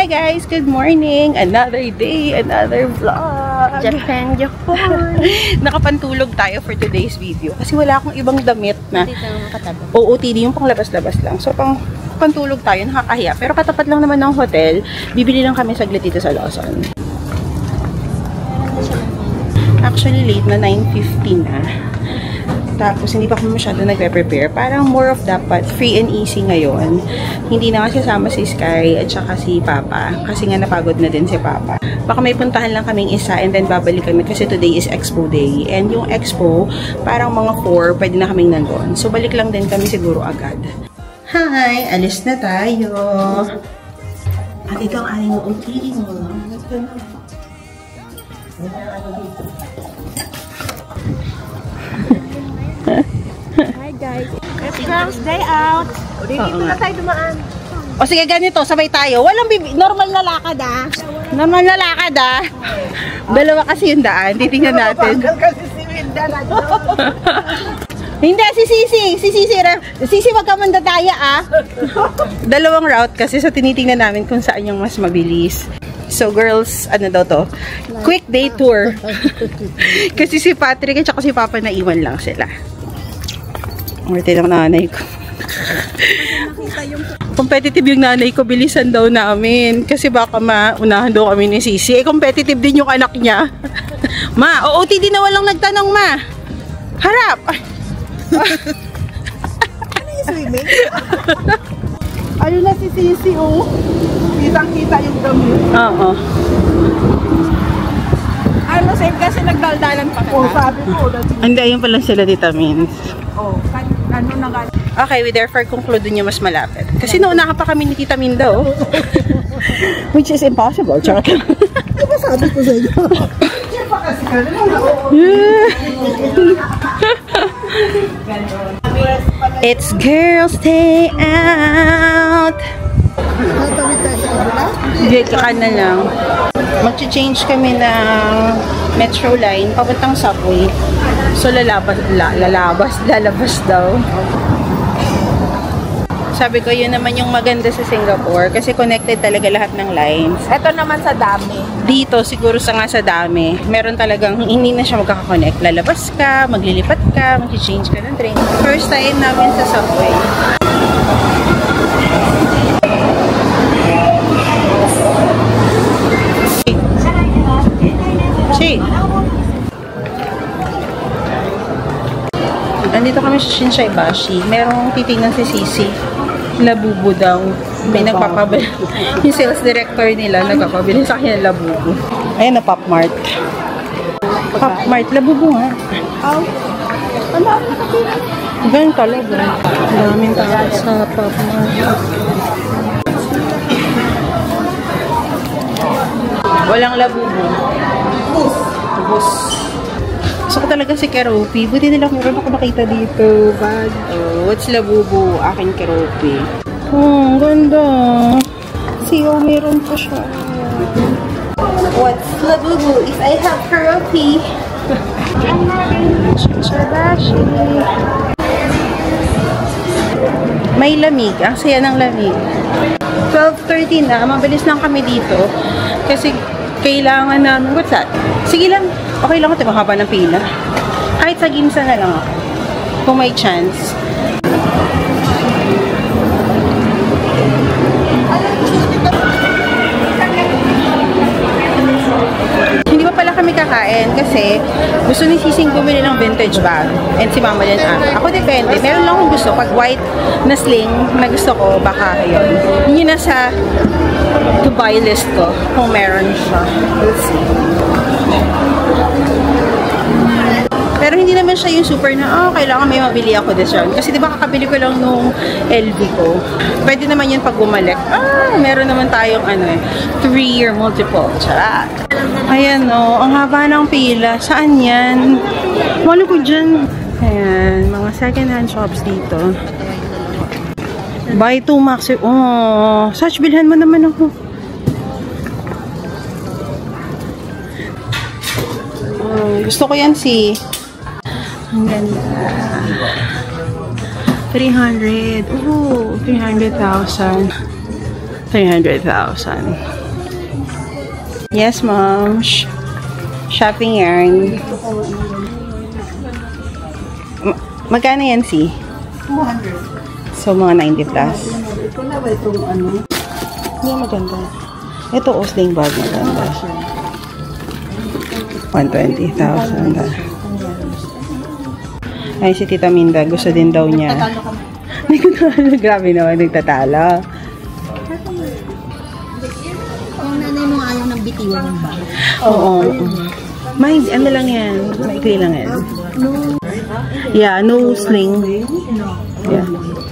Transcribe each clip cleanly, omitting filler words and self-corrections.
Hi guys! Good morning! Another day, another vlog! Japan. Nakapantulog tayo for today's video kasi wala akong ibang damit na Dito makatabi. OOTD, yung pang labas-labas lang. So pantulog tayo, nakakahiya. Pero katapat lang naman ng hotel, bibili lang kami saglit dito sa Lawson. Actually late na, 9:50 na. Tapos, hindi pa kami masyado nagpe-prepare. Parang more of dapat free and easy ngayon. Hindi na kasi sama si Sky at saka si Papa. Kasi nga napagod na din si Papa. Baka may puntahan lang kaming isa and then babalik kami kasi today is Expo Day. And yung Expo, parang mga 4, pwede na kaming nandun. So, balik lang din kami siguro agad. Hi! Alis na tayo! At ito ang aling OOTD mo. Hi guys. It's girls day out. Dito na tayo dumaan. O sige, ganito, sabay tayo. Walang normal na lakad ah. Normal na lakad ah. Dalawa kasi yung daan. Titingnan natin. Kasi si Wilda na Hindi, si Sisi, wag ka mandataya ah. Dalawang route kasi so tinitingnan namin kung saan yung mas mabilis. So girls, ano daw to? Quick day tour. Kasi si Patrick at saka si Papa naiwan lang sila. Umarte ng nanay ko. Competitive yung nanay ko, bilisan daw namin. Kasi baka maunahan daw kami ni Sisi. Eh, competitive din yung anak niya. Ma, OOTD na walang nagtanong, ma. Harap! Ano yung swimming? Ano na si Sisi, oh. Kitang-kita yung damit. Oo. Ano, same kasi nagdaldalan pa kita. Sabi ko. Hindi, ayun pala sila vitamins. Ano na nga. Okay, we therefore conclude nyo mas malapit. Kasi nauna pa kami ni Tita Minda, oh. Which is impossible, Chuck. Diba sabi ko sa inyo? It's girls day out. Hindi, na lang. Mag-change kami ng metro line papuntang subway. So lalabas daw. Sabi ko, yun naman yung maganda sa Singapore kasi connected talaga lahat ng lines. Ito naman sa dami. Dito, siguro sa dami, meron talagang hindi na siya magkaka-connect. Lalabas ka, maglilipat ka, mag-change ka ng train. First time namin sa subway. Shade. Andito kami sa Shinsaibashi. Merong titingnan si Sisi. Labubo daw. May nagpapabili. Yung sales director nila nagpapabili sa kanya labubo. Ayan na, Pop Mart. Pop Mart. Labubo nga. Oh. Ang dami nakakita. Ganun talaga. Daming tao sa Pop Mart. Walang labubo. Bus. Gusto ko talaga si Keropi. Buti nila meron ako nakita dito. Bag. Oh, what's labubo? Akin Keropi. Oh, ganda. Siyo, meron pa siya. What's labubo if I have Keropi? Shinsaibashi. May lamig. Ang saya ng lamig. 12:30 na. Mabilis lang kami dito. Kasi kailangan namin, what's that? Sige lang, okay lang ito, mahaba ng pila. Kahit sa Ginza na lang ako. Kung may chance. Hindi pa pala kami kakain kasi gusto ni Sising bumili ng vintage bag. And si Mama din ako depende. Meron lang akong gusto. Pag white na sling na gusto ko, baka yun. Yun yung nasa to buy list ko kung meron siya. We'll see. Pero hindi naman siya yung super na, kailangan may mabili ako this round. Kasi diba kakabili ko lang nung LV ko. Pwede naman yun pag bumalik. Meron naman tayong 3-year multiple. Charat! Ayan o, ang haba ng pila. Saan yan? Wala ko dyan. Ayan, mga second hand shops dito. Buy 2 max. Oh, Sach, bilhan mo naman ako. Gusto ko yan si ang ganda. 300. Ooh, 300,000. 300,000. Yes, ma'am. Shopping yarn. Magkano yan, si? 200. So, mga 90 plus. Ito na ba itong ano? Hindi, maganda. Ito, Osling bag. Maganda. 120,000. Ay, si Tita Minda, gusto din daw niya. Tatalo kami. Hindi ko na, grabe naman, nagtatalo. Yung nanay mo ayaw ng bitiwan ng bag. Oo. May, ano lang yan. Maikli lang yan. Yeah, no sling. Yeah.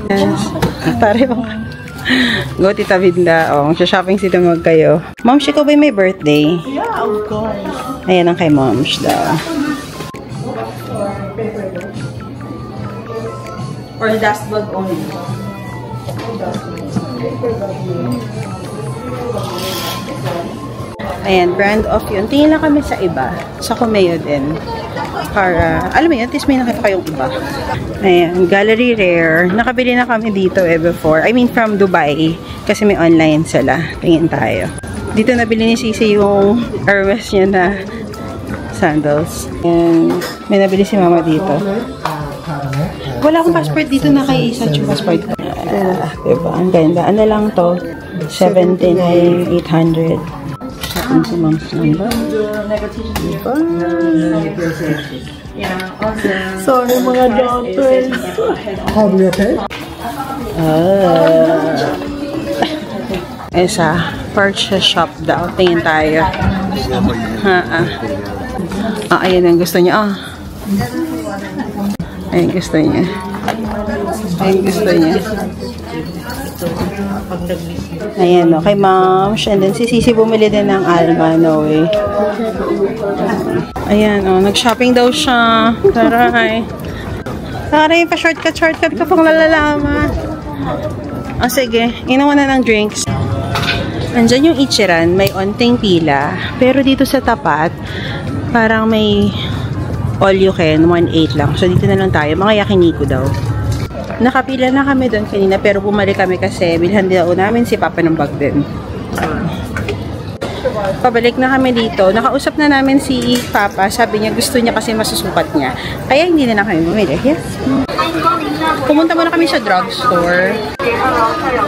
Yes. Pareho. Go, Tita Minda. Oh, shopping si Tamag kayo. Ma'am, ko ba may birthday? Yeah, of course. Ayan ang kay Moms daw. Or dust bag only? Ayan, brand off yun. Tingin lang kami sa iba. Sa Kumeo din. Para, alam mo yun, at least may nakita kayong iba. Ayan, Gallery Rare. Nakabili na kami dito before. I mean, from Dubai. Kasi may online sila. Tingin tayo. Dito nabili ni Sisi yung Hermes niya na sandals. And may nabili si Mama dito. Wala akong passport dito na kay Isa yung passport ko. Diba? Ang ganda. Ano lang to? 17,800. Shopping si Mom's number. Diba? Sorry mga daughters. Isa, purchase shop daw. Tingin tayo. Ayan ang gusto niya. Ayan gusto niya. Ayan gusto niya. Ayan o, kay Mom. And then si Sisi bumili din ng Alma, no way. Ayan o, nag-shopping daw siya. Taray. Taray, pa-shortcut ka pang lalalaman. O sige, inuwan na ng drinks. Andyan yung Ichiran, may onting pila. Pero dito sa tapat, parang may all you can, 1.8 lang. So, dito na lang tayo. Mga yakiniku daw. Nakapila na kami doon kanina, pero bumalik kami kasi bilhan daw namin si Papa ng bag din. Pabalik na kami dito. Nakausap na namin si Papa. Sabi niya, gusto niya kasi masusukat niya. Kaya hindi na kami bumili. Yes. Pumunta muna kami sa drugstore.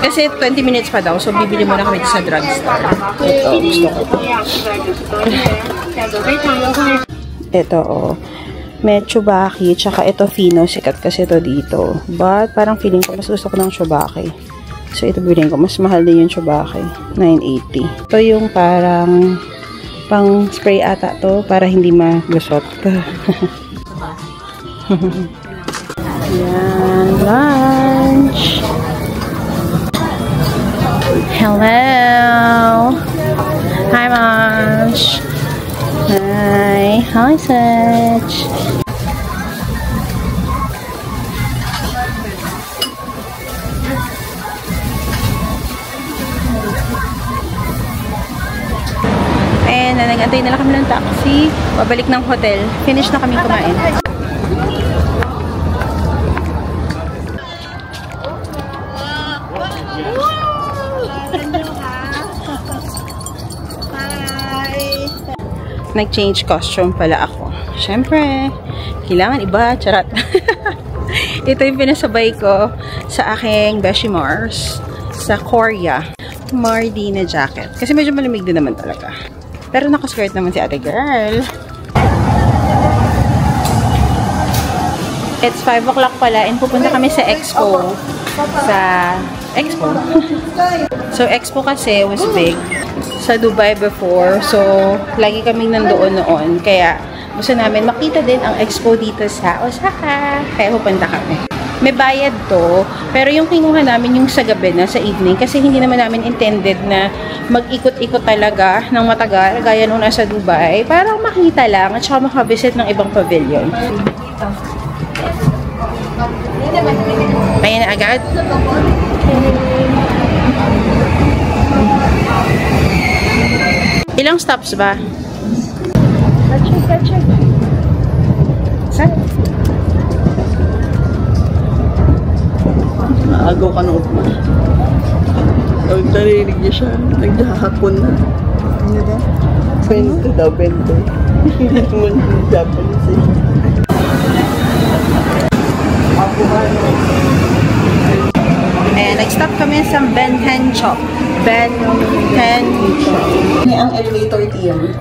Kasi 20 minutes pa daw. So, bibili muna kami sa drugstore. Ito, gusto ko. Ito, oh. May Chubaki, tsaka ito Fino. Sikat kasi ito dito. But, parang feeling ko, mas gusto ko ng Chubaki. So, ito bilhin ko. Mas mahal din yung Chubaki. 980. Ito yung parang pang spray ata to para hindi maglusot ka. Yan, lunch. Hello. Hi, Moms. Hi. Hi, Sach. And nag-antay na lang kami ng taxi. Pabalik ng hotel. Finish na kami kumain. Nag-change costume pala ako. Siyempre, kailangan iba. Charat. Ito yung pinasabay ko sa aking Beshi Mars sa Korea. Mardina jacket. Kasi medyo malamig din naman talaga. Pero nakaskirt naman si ate girl. It's 5 o'clock pala and pupunta kami sa Expo. Sa Expo. So, Expo kasi was big sa Dubai before. So, lagi kaming nandoon noon. Kaya, gusto namin makita din ang Expo dito sa Osaka. Kaya pupunta kami. May bayad to. Pero yung kinuha namin yung sa gabi na, sa evening. Kasi hindi naman namin intended na mag-ikot-ikot talaga ng matagal. Gaya nung nasa Dubai. Para makita lang at saka makavisit ng ibang pavilion. Ayan na agad. Ilang stops ba? Catch. Saan? Agaw ka ng upma. Narinig niya siya. Naghahapon na. Ano ba? Bento daw, bento. Hindi naman Japanese eh. Nag-stop kami sa Ben Hen Chop. Ben Hen Chop. Ini ang elevator team.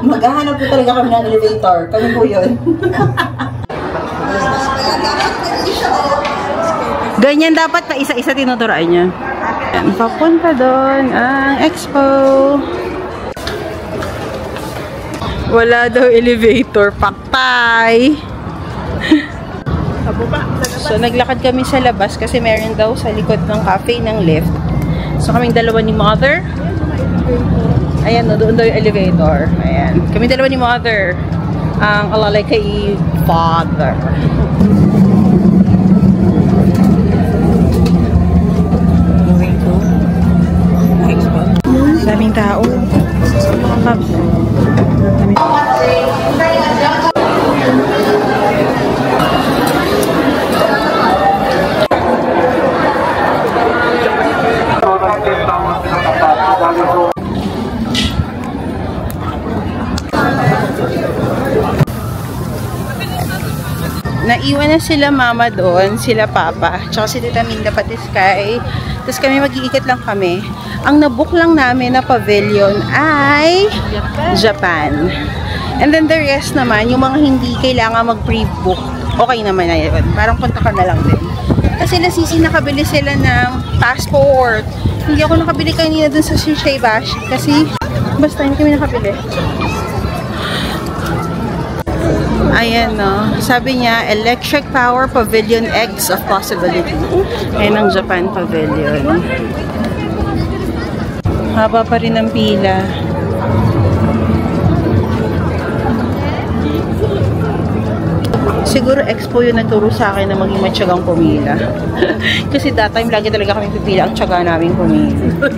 Maghahanap po talaga kami ng elevator. Kami po yun. Ganyan dapat pa isa-isa tinuturoan niya. Papunta doon ang expo. Wala daw elevator. Paktay. So, naglakad kami sa labas kasi meron daw sa likod ng cafe ng lift. So, kaming dalawa ni Mother. Ayan, no, doon daw yung elevator. Ayan. Kaming dalawa ni Mother. Ang alalay kay Father. Daming tao. Naiwan na sila mama doon, sila papa, tsaka si Tita Minda pati Sky. Tapos kami mag-iikot lang kami. Ang nabook lang namin na pavilion ay Japan. And then the rest naman, yung mga hindi kailangan mag-pre-book, okay naman na yun. Parang punta ka na lang din. Kasi nasisi nakabili sila ng passport. Hindi ako nakabili kanina dun sa Shinseibashi kasi basta hindi kami nakabili. Ayan, no. Sabi niya, Electric Power Pavilion Eggs of Possibility. Ayan ang Japan Pavilion. Haba pa rin ang pila. Siguro expo yung nagturo sa akin na maging matyagang pumila. Kasi that time, lagi talaga kami pipila. Ang tyaga namin pumila.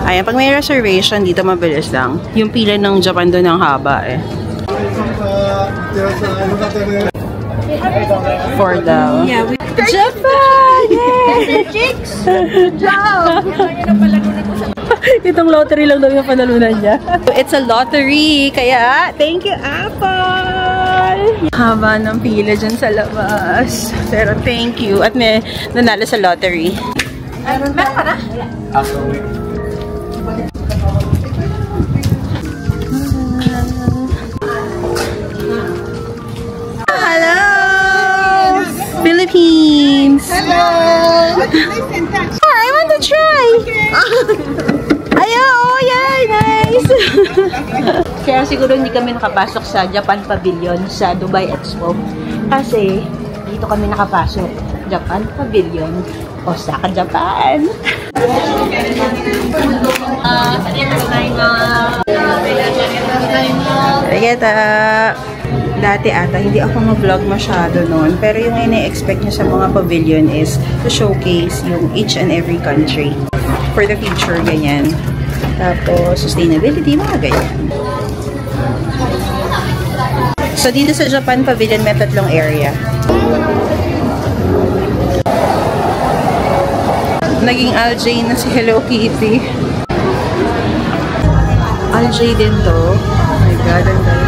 Ayan, pag may reservation, dito mabilis lang. Yung pila ng Japan doon ang haba eh. 4 daw. Yeah, Japan! Yay! Chicks! Job! Itong lottery lang daw yung panalunan niya. It's a lottery, kaya thank you, Apple! Haba ng pila dyan sa labas. Pero thank you. At may nanalo sa lottery. Meron ka na? Hello! Philippines! Hello! I want to try! Ayaw! Oh, yeah! Nice! Kaya siguro hindi kami nakapasok sa Japan Pavilion sa Dubai Expo. Kasi dito kami nakapasok. Japan Pavilion. Osaka, Japan. Arigato! Dati ata, hindi ako mag-vlog masyado noon. Pero yung ina-expect niya sa mga pavilion is to showcase yung each and every country. For the future, ganyan. Tapos, sustainability, mga ganyan. So, dito sa Japan Pavilion, may 3 area. Naging LJ na si Hello Kitty. LJ din to. Oh my God, ang galing.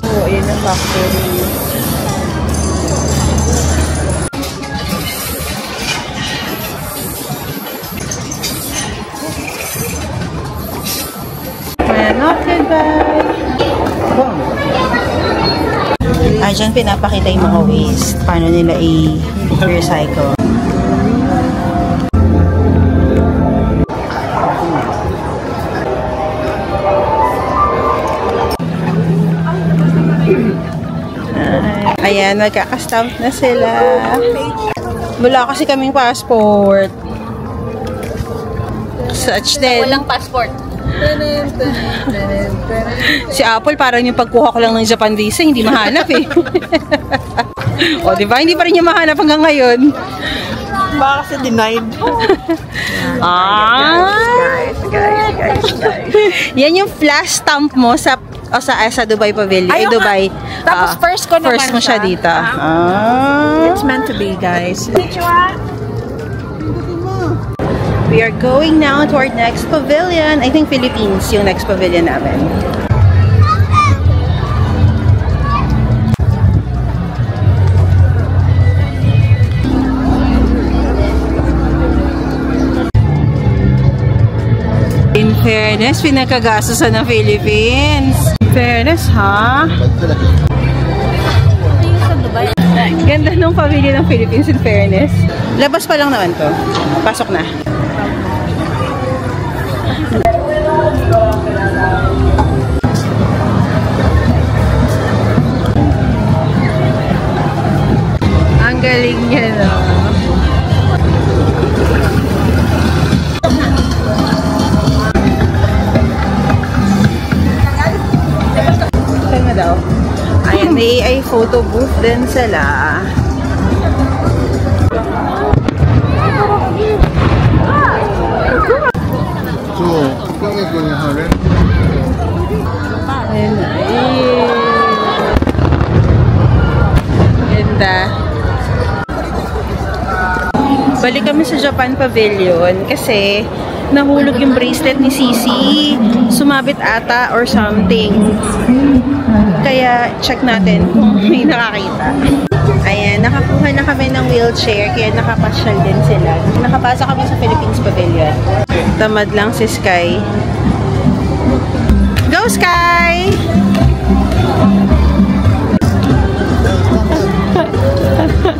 Oh, ayan ang factory. Ayan, okay, bye. Dyan pinapakita yung mga waste. Paano nila i-recycle. Ayan, magkakastamp na sila. Wala kasi kaming passport. Such din. Walang passport. Si Apple, parang yung pagkuha ko lang ng Japan visa, hindi mahanap eh. O, diba? Hindi pa rin niya mahanap hanggang ngayon. Baka kasi denied. Guys. Yan yung flash stamp mo sa Dubai Pavilion. Ayun, Dubai. Tapos first ko naman First mo siya dito. It's meant to be, guys. We are going now to our next pavilion. I think Philippines yung next pavilion namin. In fairness, pinagkagastosan ng Philippines. Fairness, ha? Ganda nung pavilion ng Philippines, in fairness. Labas pa lang naman to. Pasok na. Ang galing niya, no? Daw. Ayan, may AI photo booth din sila. Ayan, ganda. Balik kami sa Japan Pavilion kasi nahulog yung bracelet ni Sisi. Sumabit ata or something. Kaya check natin kung may nakakita. Ayan, nakakuha na kami ng wheelchair kaya nakapasyal din sila. Nakapasa kami sa Philippines Pavilion. Tamad lang si Sky. Go, Sky!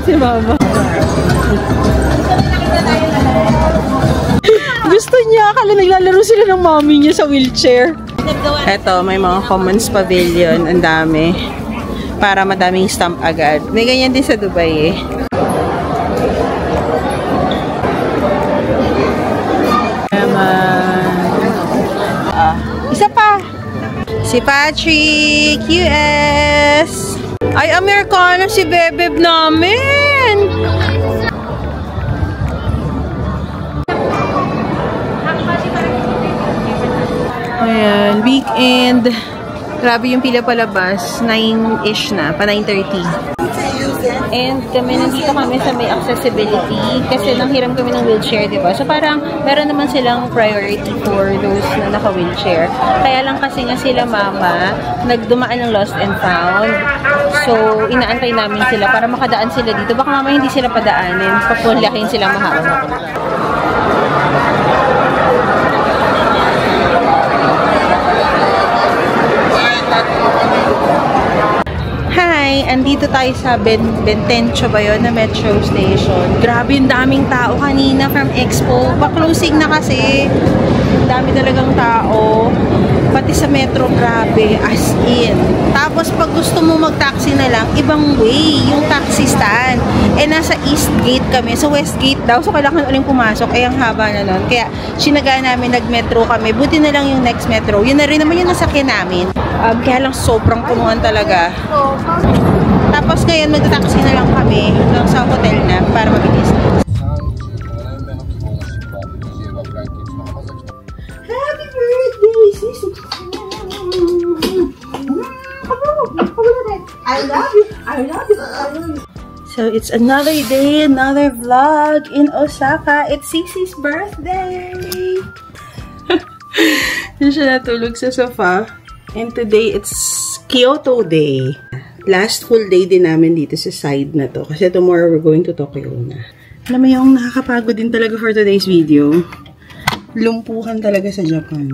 Si Mama. Gusto niya, akala naglalaro sila ng mommy niya sa wheelchair. Eto, may mga commons pavilion. Ang dami. Para madaming stamp agad. May ganyan din sa Dubai eh. Isa pa. Si Patrick. US. Ay, Amerikano si Bebeb namin. Ayan, weekend. Grabe yung pila palabas. 9-ish na, pa 9:30. And nandito kami sa may accessibility kasi nanghiram kami ng wheelchair, diba? So parang meron naman silang priority for those na naka-wheelchair. Kaya lang kasi nga sila mama, nagdumaan ng lost and found. So, inaantay namin sila para makadaan sila dito. Baka mama hindi sila padaanin. Papulakin sila mahawak. Hi! Andito tayo sa Bentencio ba yun, na metro station. Grabe yung daming tao kanina from Expo. Pa-closing na kasi. Dami talagang tao. Pati sa metro, grabe. As in. Tapos pag gusto mo mag-taxi na lang, ibang way yung taxi stand. Eh, nasa East Gate kami. So, West Gate daw. So, kailangan uling pumasok. Eh, ang haba na nun. Kaya, sinagaan namin, nag-metro kami. Buti na lang yung next metro. Yun na rin naman yung nasakyan namin. Kaya lang sobrang punuan talaga. Tapos ngayon, mag-taxi na lang kami hanggang sa hotel na para mabilis. Happy birthday, Sisi! I love you! I love you! So, it's another day, another vlog in Osaka. It's Sisi's birthday! Diyan siya natulog sa sofa. And today, it's Kyoto Day. Last full day din namin dito sa side na to. Kasi tomorrow, we're going to Tokyo na. Alam mo yung nakakapagod din talaga for today's video. Lumpuhan talaga sa Japan.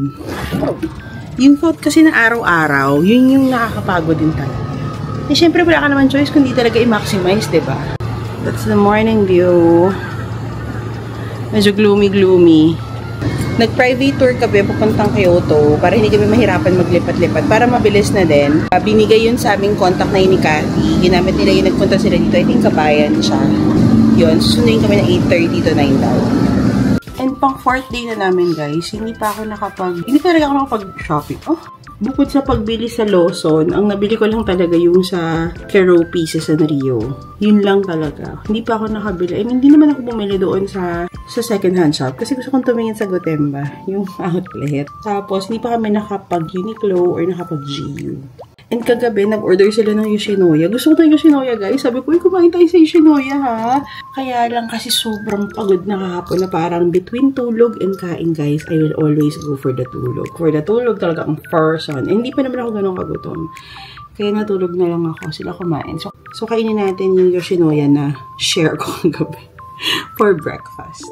Yung thought kasi na araw-araw, yun yung nakakapagod din talaga. Eh, syempre, wala ka naman choice kundi talaga i-maximize, diba? That's the morning view. Medyo gloomy-gloomy. Nag-private tour kami papuntang Kyoto para hindi kami mahirapan maglipat-lipat. Para mabilis na din. Binigay yun sa aming contact na yun ni Cathy. Ginamit nila yung nagpunta sila dito. I think kabayan siya. Yun. Susunduin kami ng 8:30 to 9 daw. And pang 4th day na namin guys, hindi pa talaga ako nakapag-shopping. Oh, bukod sa pagbili sa Lawson, ang nabili ko lang talaga yung sa Kero Pieces sa Rio. Yun lang talaga. Hindi pa ako nakabili. I mean, hindi naman ako bumili doon sa second-hand shop kasi gusto kong tumingin sa Gotemba, yung outlet. Tapos, hindi pa kami nakapag-Uniqlo or nakapag-GU. And kagabi, nag-order sila ng Yoshinoya. Gusto ko ng Yoshinoya, guys. Sabi ko, kumain tayo sa Yoshinoya, ha? Kaya lang kasi sobrang pagod na kahapon na parang between tulog and kain, guys, I will always go for the tulog. For the tulog talaga ang first one. And hindi pa naman ako ganun kagutom. Kaya natulog na lang ako. Sila kumain. So kainin natin yung Yoshinoya na share ko kagabi for breakfast.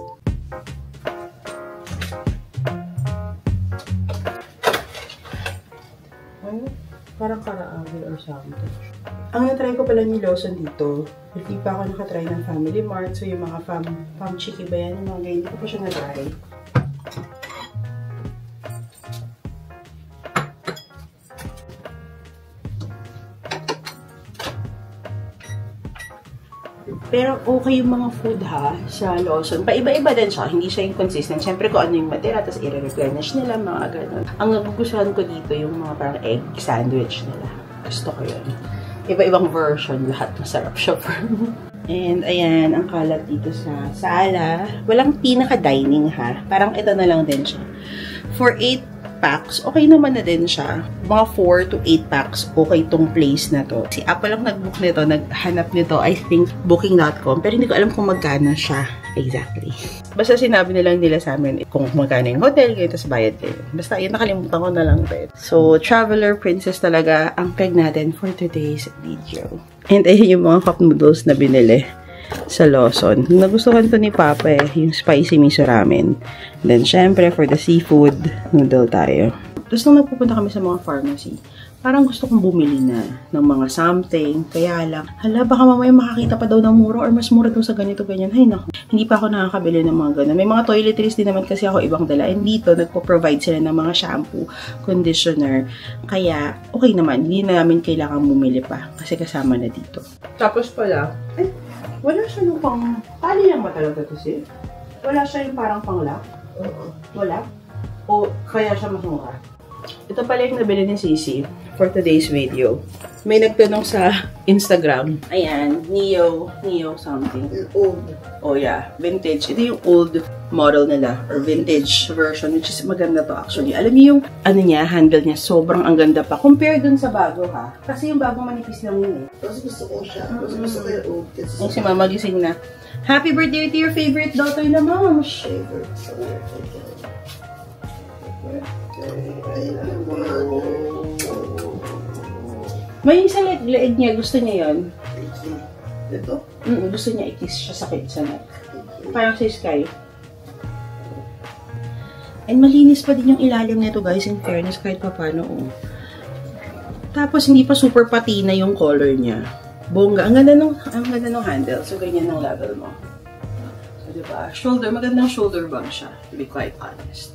Parang karaagil or something. Ang natry ko pala ni Lawson dito, hindi pa ako nakatry ng Family Mart. So, yung mga fam chiki ba yan? Yung mga ganyan, hindi ko pa siya natry. Pero okay yung mga food ha, sa Lawson. Paiba-iba din siya, hindi siya inconsistent. Siyempre kung ano yung matira, tapos i-replenish nila, mga ganun. Ang nagugustuhan ko dito yung mga parang egg sandwich nila. Gusto ko yun. Iba-ibang version, lahat masarap siya for me. And ayan, ang kalat dito sa sala. Walang pinaka-dining ha. Parang ito na lang din siya. For 8 packs, okay naman na din siya. Mga 4 to 8 packs, okay tong place na to. Si Apple lang nag-book nito, naghanap nito, I think, booking.com. Pero hindi ko alam kung magkano siya exactly. Basta sinabi nilang nila sa amin kung magkano yung hotel, kayo, tapos bayad kayo. Basta yun, nakalimutan ko na lang din. So, Traveler Princess talaga ang peg natin for today's video. And ayun yung mga cup noodles na binili sa Lawson. Nagustuhan to ni Papa yung spicy miso ramen. Then, syempre, for the seafood, noodle tayo. Tapos, nung nagpupunta kami sa mga pharmacy, parang gusto kong bumili na ng mga something. Kaya lang, hala, baka mamaya makakita pa daw ng mura or mas mura daw sa ganito, ganyan. Hay naku, hindi pa ako nakakabili ng mga ganun. May mga toiletries din naman kasi ako ibang dala. And dito, nagpo-provide sila ng mga shampoo, conditioner. Kaya, okay naman. Hindi namin kailangan bumili pa kasi kasama na dito. Tapos pala, wala siya yung pang... Tali lang ba talaga ito, sis? Wala siya yung parang pang-lock? Wala? O kaya siya mas mura? Ito pala yung nabili ni Sisi for today's video. May nagtanong sa Instagram. Ayan, Neo something. Old. Oh yeah, vintage. Ito yung old model nila or vintage version, which is maganda to actually. Alam niyo yung ano niya, handle niya, sobrang ang ganda pa. Compare dun sa bago ha. Kasi yung bago manipis lang yun eh. Kasi gusto ko siya. Kasi gusto ko yung old. Yung si Mama gising na, happy birthday to your favorite daughter na mom. Favorite. May isa leeg niya, gusto niya yun. Ito? Gusto niya i-kiss siya sa neck. Parang si Sky. And malinis pa din yung ilalim nito guys, in fairness, kahit pa paano. Oh. Tapos hindi pa super patina yung color niya. Bongga. Ang ganda nung handle. So ganyan ang level mo. So diba? Shoulder, magandang shoulder bag siya, to be quite honest.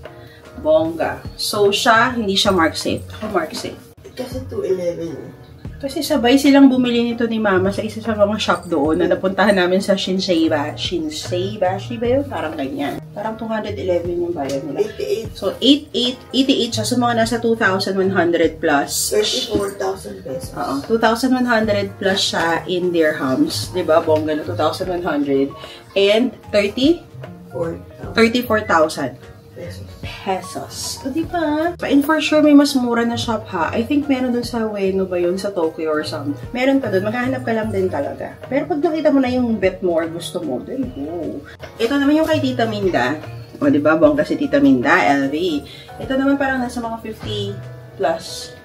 Bongga. So siya, hindi siya mark safe. Ako mark safe. Kasi 211. Kasi sabay silang bumili nito ni Mama sa isa sa mga shop doon na napuntahan namin sa Shinseibashi ba yun? Parang ganyan. Parang 211 yung bayad nila. 88. So, 88 siya. So, mga nasa 2,100 plus. 34,000 pesos. Oo. 2,100 plus siya in dirhams. Diba? Bongga na 2,100. And 34,000 pesos. O, diba? And for sure, may mas mura na shop ha. I think meron dun sa Ueno ba yun? Sa Tokyo or something. Meron pa dun. Maghahanap ka lang din talaga. Pero pag nakita mo na yung bet mo or gusto mo, then go. Ito naman yung kay Tita Minda. O, diba? Bongga si Tita Minda, LV. Ito naman parang nasa mga 50 plus.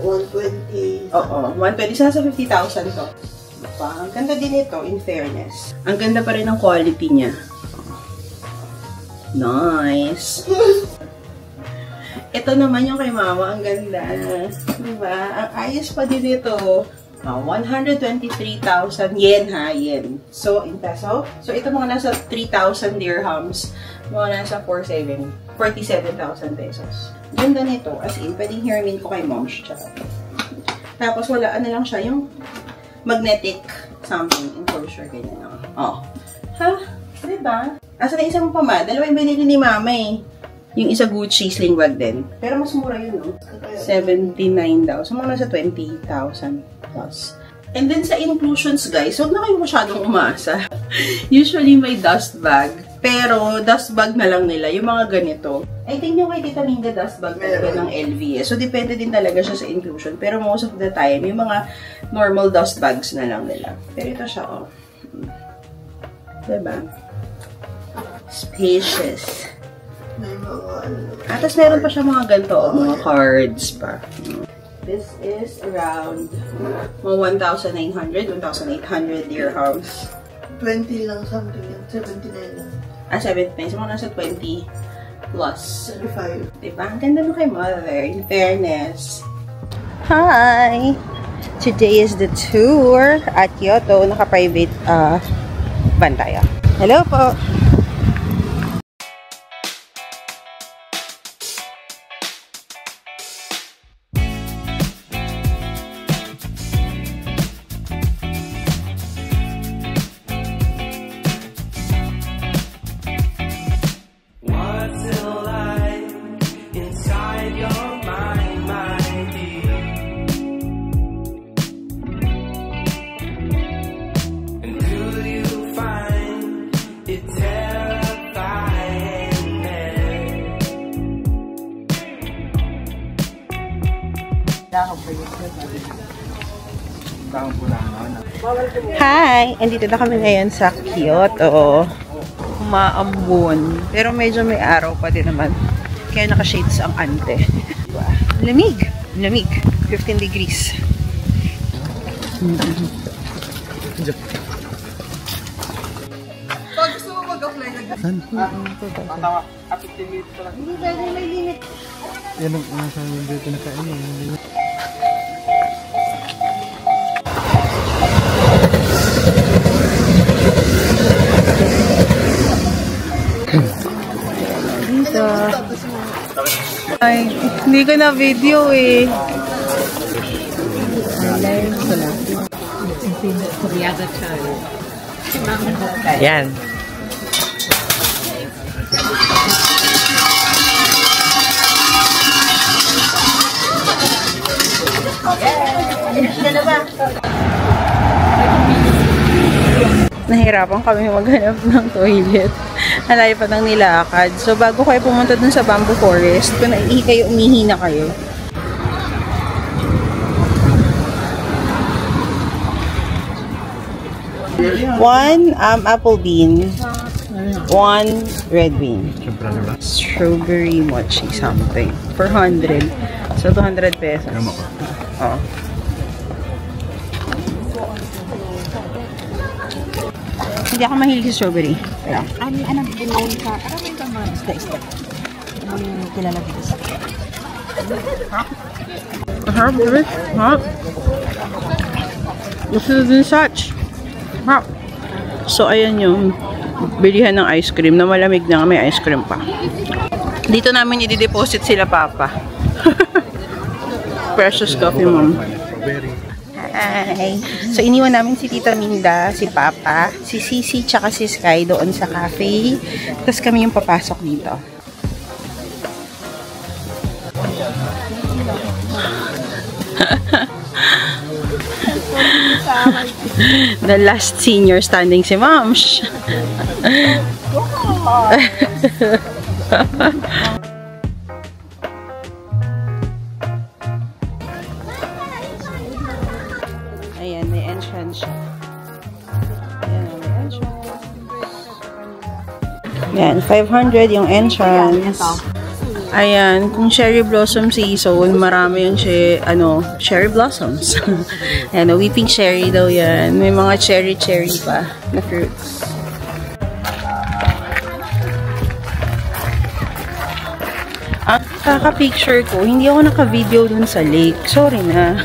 120. Oo. 120. Sa 50,000 to. Diba? Ang ganda din ito, in fairness. Ang ganda pa rin ng quality niya. Nice. Ito naman yung kay Mama. Ang ganda. Diba? Ang ayos pa din ito. 123,000 yen ha. Yen. So, in peso. So, ito mga nasa 3,000 dirhams. Mga nasa 47,000 pesos. Ganda nito. As in, pwedeng hiramin ko kay Mom siya. Tapos, wala. Ano lang siya. Yung magnetic something. Enclosure. Ganyan lang. Oh. Ha? Diba? Asa na isang pamad? Dalawa yung binili ni Mama eh. Yung isa Gucci sling bag din. Pero mas mura yun, no? 79 daw. So, mga nasa 20,000 plus. And then sa inclusions, guys, huwag na kayo masyadong umasa. Usually, may dust bag. Pero, dust bag na lang nila. Yung mga ganito. I think yung kay Tita Minda dust bag talaga ng LV. So, depende din talaga siya sa inclusion. Pero most of the time, yung mga normal dust bags na lang nila. Pero ito siya, oh. Diba? Spacious. May mga Tapos meron pa siya mga ganito, oh, mga cards pa. This is around 1,900, 1,800 dirhams. 20 lang something yan. 79 lang. 79. So, mga nasa 20 plus. 35. Diba? Ang ganda mo kay Mother. In fairness. Hi! Today is the tour at Kyoto. Naka-private van tayo. Hello po! Hi! Andito na kami ngayon sa Kyoto. Umaambon. Pero medyo may araw pa din naman. Kaya naka-shades ang ante. Diba? Lamig! Lamig. 15 degrees. Pag gusto mo mag-apply na Saan? tatawa. 15 minutes pa lang. Hindi pwede may limit. Yan ang nasa dito na kain. Dito. Ay, hindi ko na video eh. Yan. Nahirapan kami maghanap ng toilet. Nalayo pa ng nilakad. So, bago kayo pumunta dun sa bamboo forest, kung kayo, umihi na kayo. One apple bean. One red bean. Strawberry mochi something. 400. So, 200 pesos. Oh. Hindi ako mahilig sa strawberry. Yeah. Anong binaon ka? Parang may mga isda-isda. Anong kilala dito sa Harap, diba? Ha? Gusto din such. Ha? So, ayan yung bilihan ng ice cream na malamig na may ice cream pa. Dito namin i-deposit sila, Papa. Precious coffee, Mom. Hi! So, iniwan namin si Tita Minda, si Papa, si Sisi, tsaka si Sky doon sa cafe. Tapos kami yung papasok dito. The last senior standing si Moms. Ayan, may entrance siya. Ayan, may entrance. Ayan, 500 yung entrance. Ayan, kung cherry blossom season, marami yung cherry blossoms. Ayan, weeping cherry daw yan. May mga cherry pa na fruits. Ang kaka-picture ko, hindi ako naka-video dun sa lake. Sorry na.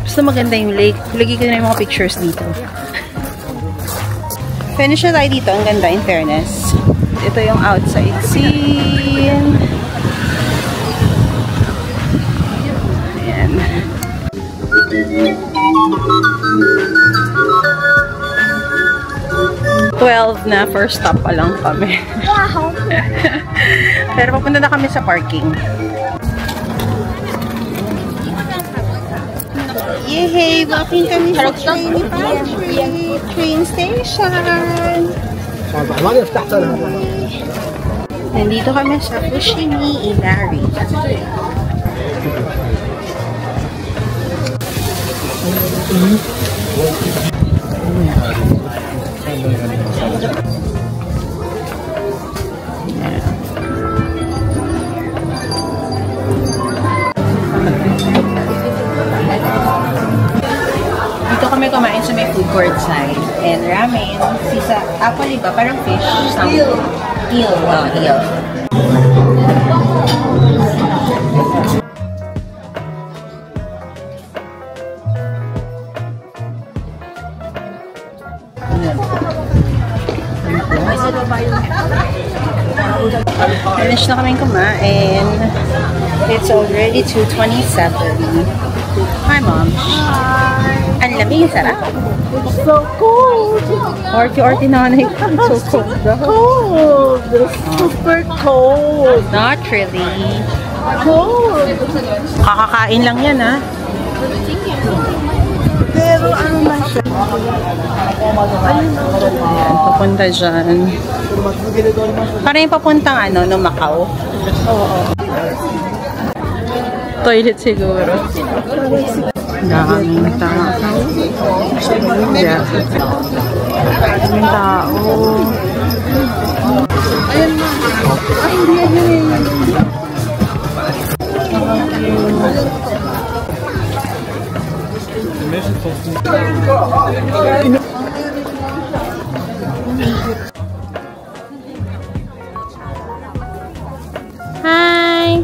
Basta maganda yung lake. Lagi ko na yung mga pictures dito. Finish na tayo dito. Ang ganda, in fairness. Ito yung outside scene. Ayan. Na first stop pa lang kami. Wow! Pero papunta na kami sa parking. Yay! Walking kami sa train station. Nandito kami sa Fushimi Inari. Dito kami kumain sa may food court side. And ramen. Sisa, apple ba? Parang fish. Eel. Eel. Eel. Finish na kaming kumain. It's already 2:27. Hi, Mom. Hi. Ang lamig, sarap. It's so cold. Orti nanay ko. It's so cold daw. Cold. Super cold. Not really. Cold. Kakakain lang yan, ha? Pero ano man siya? Ayan, papunta dyan. Parang yung papuntang ano, no Macau. Oo. Toilet siguro. Daming tao. Yeah. Daming tao. Ayun na. Ay, hindi yan. Hi!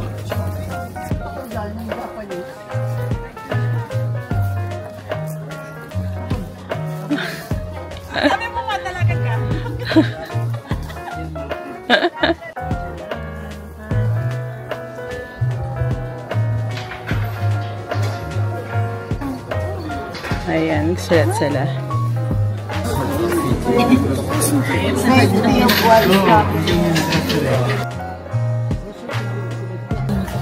Sabi mo nga talaga ka. Ayan, sulat sila.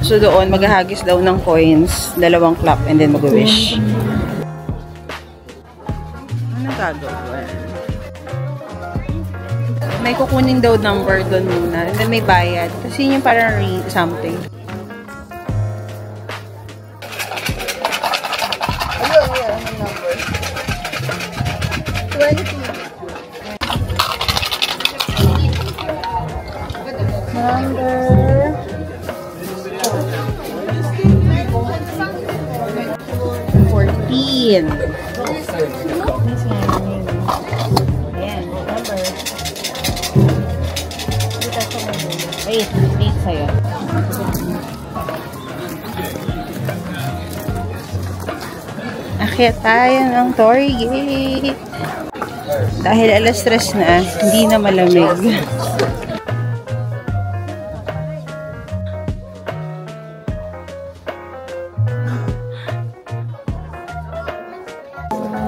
So doon, maghahagis daw ng coins, 2 clap, and then mag-wish. Ano gagawin? May kukunin daw number doon muna, and then may bayad. Kasi yun yung parang something. Number 14. Ayan, number. Wait, sa'yo. Akyat tayo ng Torii Gate. Dahil alas 3 na, hindi na malamig.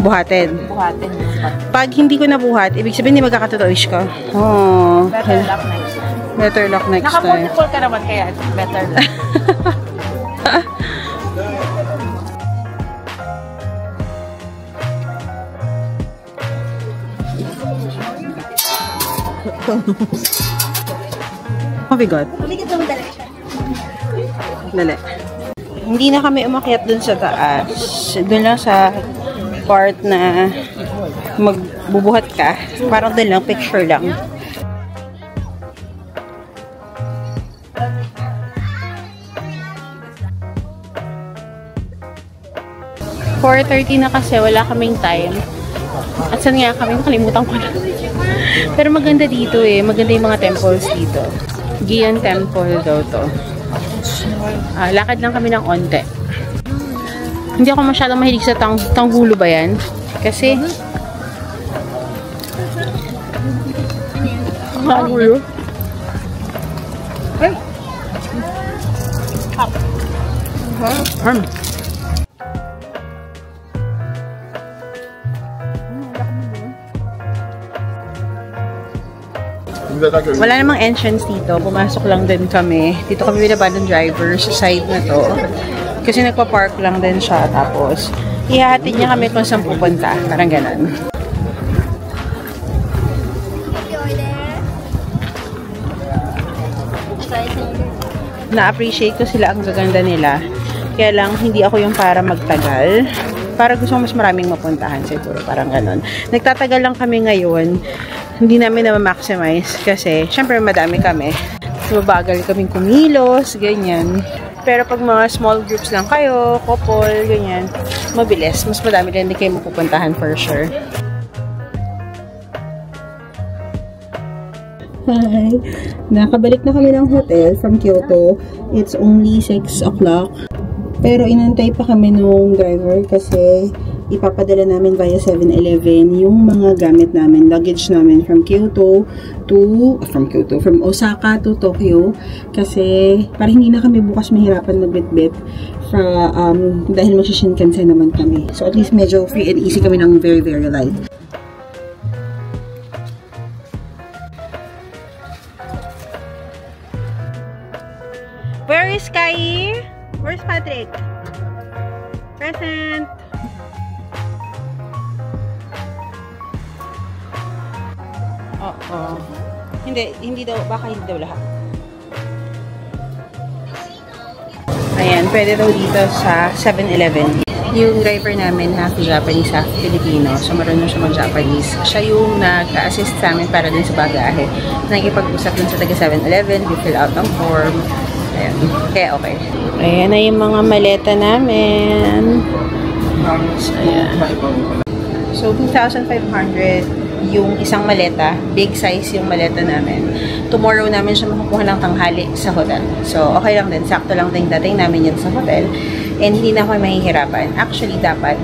Buhatin. Buhatin. Pag hindi ko nabuhat, ibig sabihin hindi magkakatotoo-ish ka. Oh. Better luck next time. Better luck next time. Naka-multiple ka naman kaya better luck. Oh my God. Dali. Hindi na kami umakyat dun sa taas. Dun lang sa part na magbubuhat ka. Parang dun lang, picture lang. $4:30 na kasi wala kaming time. At saan nga kami? Nakalimutan ko na. Pero maganda dito eh. Maganda yung mga temples dito. Giyan Temple daw to. Lakad lang kami ng onte. Hindi ako masyadong mahilig sa tanggulo ba yan? Kasi tanggulo? Ay! Harm. Wala namang entrance dito. Pumasok lang din kami. Dito kami binaba ng driver sa side na to. Kasi nagpa-park lang din siya. Tapos, ihahatid niya kami kung saan pupunta. Parang ganun. Na-appreciate ko sila, ang gaganda nila. Kaya lang, hindi ako yung para magtagal. Para gusto mas maraming mapuntahan siguro. Parang ganon. Nagtatagal lang kami ngayon. Hindi namin na-maximize kasi, syempre, madami kami. Mabagal kaming kumilos, ganyan. Pero pag mga small groups lang kayo, couple, ganyan, mabilis. Mas madami rin din kayo mapupuntahan for sure. Hi! Nakabalik na kami ng hotel from Kyoto. It's only 6 o'clock. Pero inantay pa kami nung driver kasi ipapadala namin via 7-Eleven yung mga gamit namin, luggage namin from Osaka to Tokyo. Kasi para hindi na kami bukas mahirapan magbitbit dahil magsishinkansen naman kami. So at least medyo free and easy kami ng very, very light. Where is Kai? Where's Patrick? Present. Oo. Hindi daw, baka hindi daw lahat. Ayan, pwede daw dito sa 7-Eleven. Yung driver namin, half Japanese, half Filipino. So, marunong siya mag-Japanese. Siya yung nag-assist sa amin para dun sa bagahe. Nakikipag-usap dun sa taga 7-Eleven, fill out ng form. Ayan. Kaya okay. Ayan na yung mga maleta namin. So, ayan. So, 2,500 yung isang maleta. Big size yung maleta namin. Tomorrow namin siya makukuha ng tanghali sa hotel. So, okay lang din. Sakto lang din dating namin yun sa hotel. And hindi na kami mahihirapan. Actually, dapat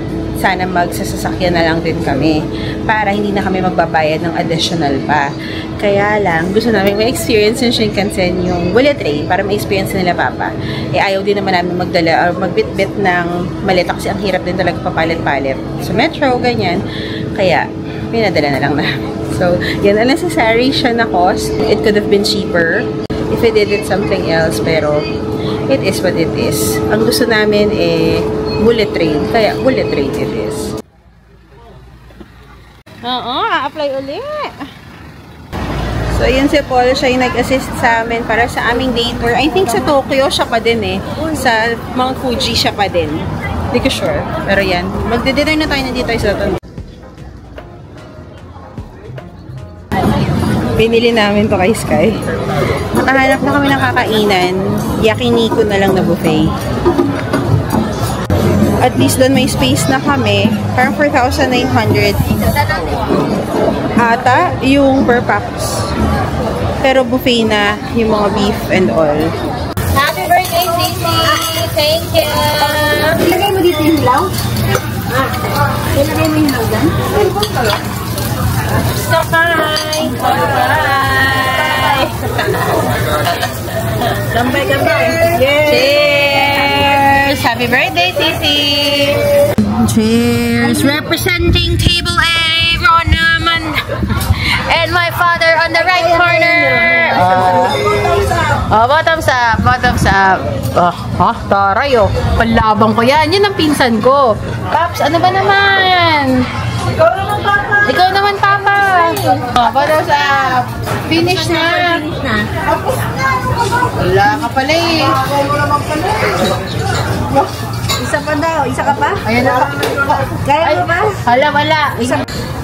sana magsasasakyan na lang din kami para hindi na kami magbabayad ng additional pa. Kaya lang, gusto namin ma-experience yung Shinkansen, yung bullet train, para ma-experience nila Papa. Ayaw din naman namin magdala or magbitbit ng maleta kasi ang hirap din talaga papalit-palit. So, metro, ganyan. Kaya, pinadala na lang namin. So, yan ang necessary siya na cost. It could have been cheaper if we did it something else, pero it is what it is. Ang gusto namin bullet train. Kaya bullet train it is. Oo, a-apply ulit. So, yun si Paul. Siya yung nag-assist sa amin para sa aming day tour. I think sa Tokyo, siya pa din Sa Mount Fuji, siya pa din. Hindi ko sure. Pero yan. Magdi-dinner na tayo nandito sa Tondo. Pinili namin to kay Sky. Nakahanap na kami ng kakainan. Yakiniku na lang na buffet. At least doon may space na kami. Parang 4,900 ata yung per packs. Pero buffet na yung mga beef and all. Happy birthday, Sisi! Thank you! Ilagay mo dito yung hilaw? Ilagay mo yung hilaw dyan? Bye! Bye! Gambay! Cheers! Happy birthday, Sisi! Cheers! Representing Table A, Ron naman! And my father on the right corner! Bottoms up! Bottoms up! Taray Panlabang ko yan! Yun ang pinsan ko! Paps, ano ba naman? Ikaw naman, Papa! Bottoms up! Finish na! Wala ka pala Isa pa daw. Isa ka pa? Ayan na. Kaya mo ba? Wala.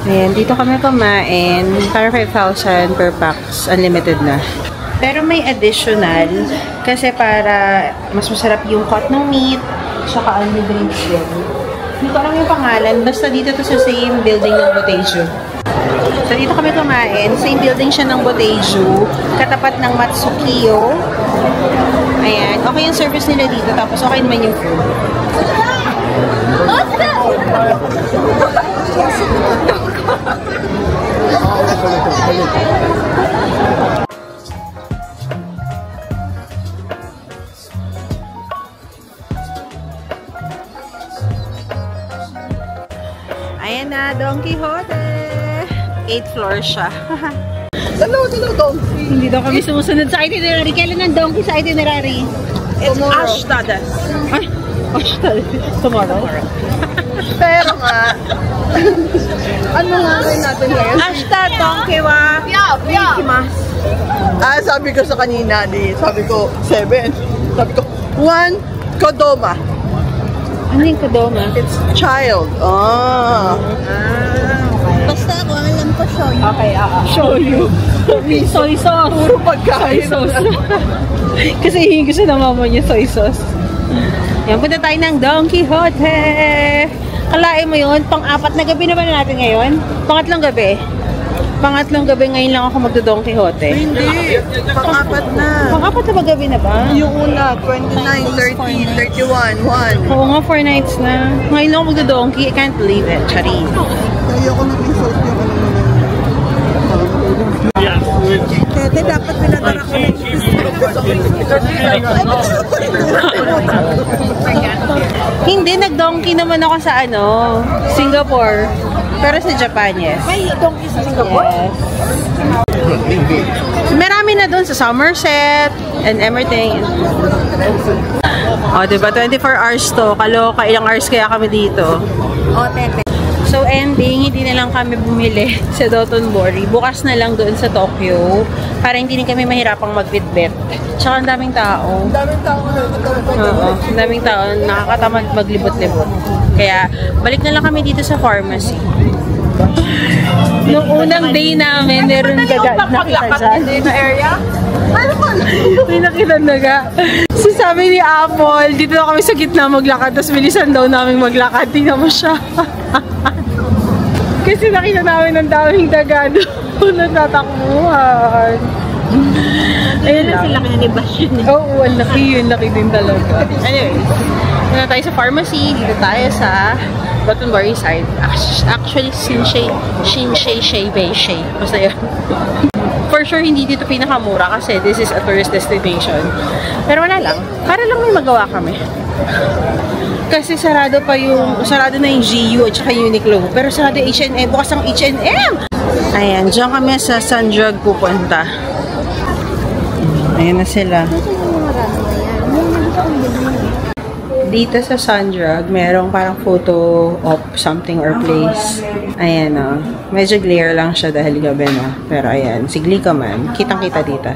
Ayan, dito kami kumain. Para 5,000 per packs. Unlimited na. Pero may additional. Kasi para mas masarap yung cut ng meat. Tsaka only drinks din. Hindi ko alam yung pangalan. Basta dito to sa same building ng Boteju. So, dito kami kumain. Same building siya ng Boteju. Katapat ng Matsukiyo. Ayan. Okay yung service nila dito. Tapos okay naman yung food. Ayan na, Don Quixote. 8th floor siya. Dalaw, Donkey. Hindi daw kami sumusunod sa itinerary. Kailan ang Donkey sa itinerary? It's Ashtad. Ay, Ashtad. Tomorrow? Pero nga, ano nga rin natin ngayon? Ashtad, Donkey wa. Sabi ko sa kanina, sabi ko, 7. Sabi ko, 1 Kodoma. Ano yung Kodoma? It's child. Basta ako, alam ko show you. Okay, show you. Soy sauce. Puro pagkain. Kasi gusto na mama niya soy sauce. Yan, punta tayo ng Don Quixote. Kalain mo yun, pang-apat na gabi na ba natin ngayon? Pangatlong gabi. Pangatlong gabi ngayon lang ako magdo-Don Quixote. Hindi. Pang-apat na. Pang-apat na ba gabi na ba? Yung una, 29, 30, 31, 1. Oo nga, 4 nights na. Ngayon lang ako magdo-donkey. I can't believe it. Charis. Ayoko na insult yung ano Tete, dapat pinadara ko na Hindi, nag-donkey naman ako sa Singapore. Pero sa Japan, yes. May donkey sa Singapore? Yes. Marami na doon sa Somerset and everything. Diba? 24 hours to. Kaloka, ilang hours kaya kami dito. Tete. So, ending, hindi na lang kami bumili sa Dotonbori. Bukas na lang doon sa Tokyo. Para hindi din kami mahirapang magbitbit. Tsaka ang daming tao. Ang daming tao na. Oo, ang daming tao. Nakakatamad maglibot-libot. Kaya, balik na lang kami dito sa pharmacy. Nung unang day namin, meron nakita dyan. Na area? May nakita naga. So, sabi ni Apple, dito na kami sa gitna maglakad. Tapos bilisan daw namin maglakad. Tingnan mo siya. Kasi nakita namin ng daming daga doon nagtatakbuhan. Ayun lang. Sila ka na ni Bash yun. Oo, ang laki yun. Laki din talaga. Anyways, muna tayo sa pharmacy. Dito tayo sa Dotonbori side. Actually, Shinsei Beishei. Basta yun. For sure, hindi dito pinakamura kasi this is a tourist destination. Pero wala lang. Para lang may magawa kami. Kasi sarado na yung GU at saka Uniqlo. Pero sarado yung H&M. Bukas ang H&M! Ayan, dyan kami sa Sandrug pupunta. Ayan na sila. Dito sa Sandrug, merong parang photo of something or place. Ayan o. Medyo glare lang siya dahil gabi na. Pero ayan, sigli ka man. Kitang-kita dito.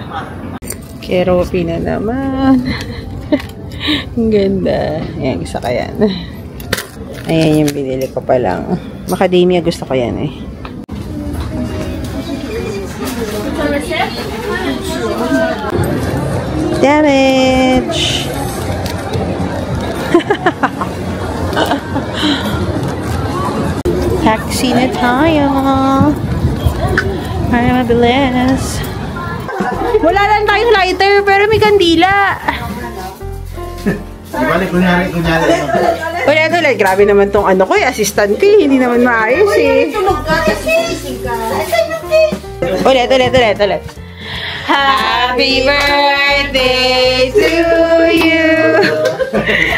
Keropi na naman. Ang ganda. Ayan, gusto ko yan. Ayan yung binili ko pa lang. Macadamia gusto ko yan eh. Damage! Taxi na tayo. Para mabilis. Wala lang tayong lighter pero may kandila. Di balik, kunyari. Ulit. Grabe naman tong ko eh. Assistant ko eh. Hindi naman maayos eh. Ulit. Happy birthday to you.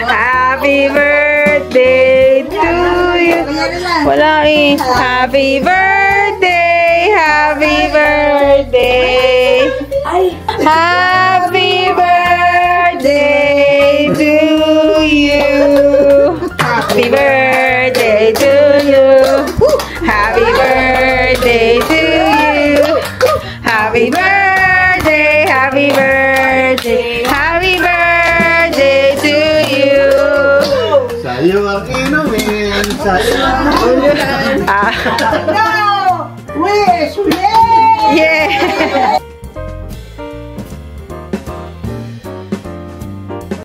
Happy birthday to you. Wala eh. Happy birthday. Happy birthday. Happy birthday to you. Happy birthday to you. Happy birthday to you. Happy birthday, happy birthday, happy birthday to you. Sa'yo ang inumin, sa'yo ang ulan. Wish! Yeah!